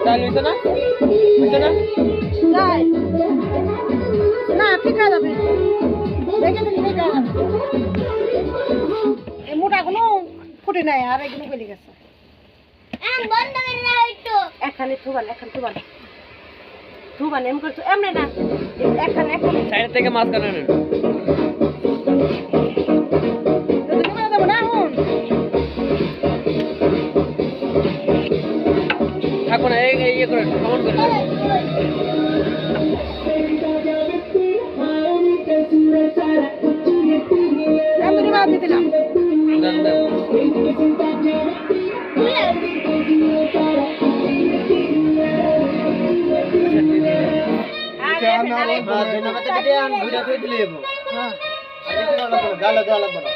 চাল হইছে না হইছে না যাই না ঠিক আছে যাবে দেখে দেখে ঠিক আছে এই মোটা কোনো ফুটে নাই আর এগুলো গলে গেছে বন্ধ করে না হইতো এখানে থুবান এম করছো এমনে না এখানে সাইড থেকে মাছ কাটা নেন তুমি মানে দেবো না এখন থাকো না এই করে কমন করে আমি বাদ দিয়ে দিলাম দেন দেন ধন্যবাদ দিদি আমি ভিডিও করে দিলে হ্যাঁ আগে তো লাগবে না গালা দেওয়া লাগবে না